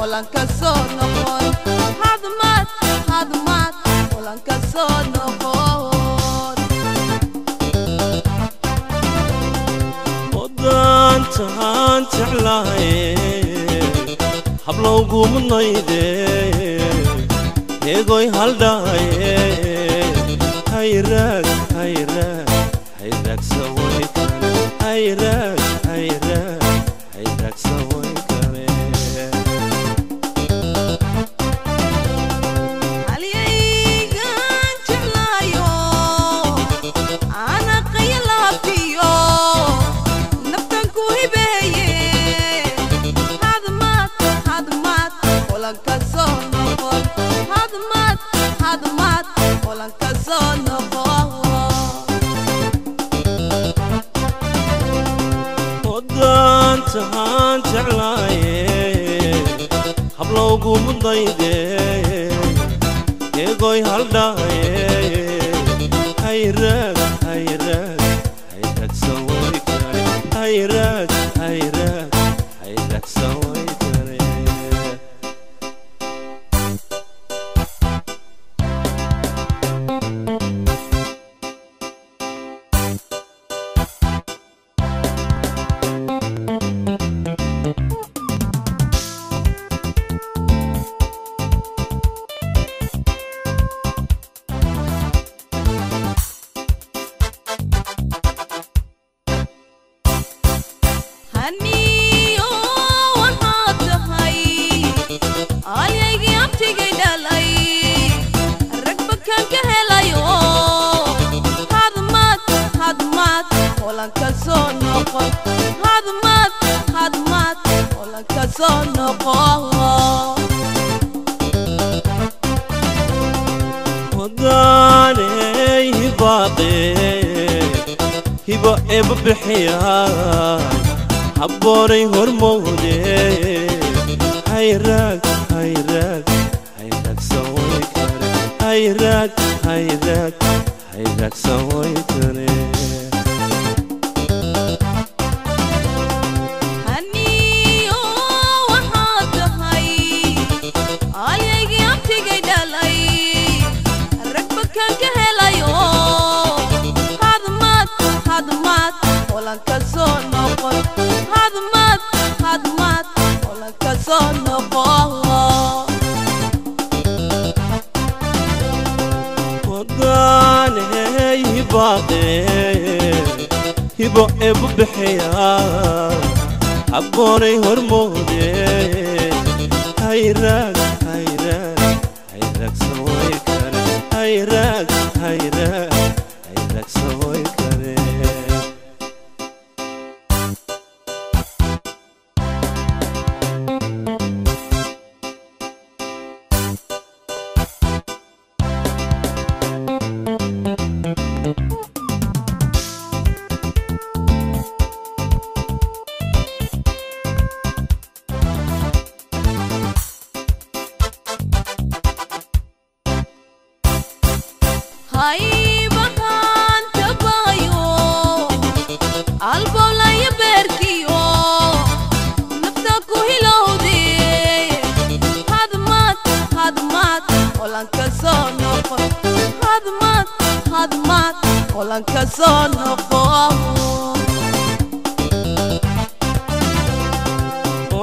olan kasono kon hadmat olan kasono kon odan tahan ta'laye hablogu munayde egoy haldaye hayrak sawoy hayrak sawoy kare aliygan jeclayo ana qaylafiyo naftan ku hibeeye hadmat olan kasono kon hadmat olan kasono kon odan tahan ta'laye hablogu munayde egoy haldaye hayrak sawoy kare hayrak sawoy kare haniyo waxaad tahay alyaygii abtigay dhalay rag bakaan ka helayo hadmat olan kasoo noqon hadmat olan kasoo noqon odaney hibaaqe hiba eba bixiyaa habboonay hormoode hayrak sawoy kare hayrak sawoy kare haniyo waxaad tahay alyaygii abtigay dhalay rag bakaan ka helayo hadmat olan kasoo noqon hadmat olan kasoo noqon odaney hibaaqe hiba eba bixiyaa habboonay hormoode hayrak sawoy kare hayrak sawoy kare haybahan tabayo albolaya beerkiyo nafta ku hilowde hadmat olan kasoo noqon hadmat olan kasoo noqon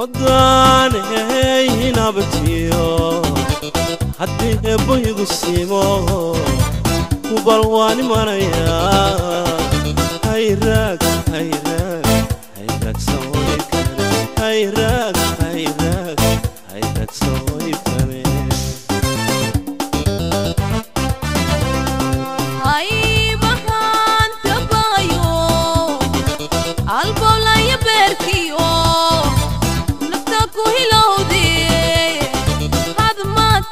odaney hinabtiyo haddii eebbaygu siimo hubal waan imanayaa hayrak sawoy kare hayrak sawoy kare haybahan tabayo albolaya beerkiyo nafta ku hilowde hadmat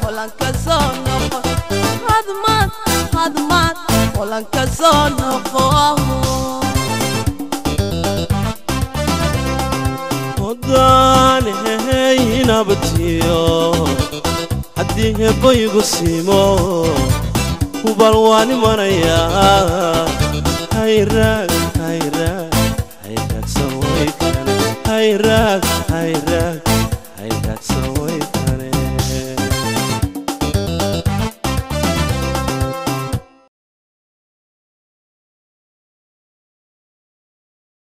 olan kasoo noqon hadmat olan kasoo noqon odaney hinabtiyo haddii eebbaygu siimo hubal waan imanayaa hayrak sawoy kare hayrak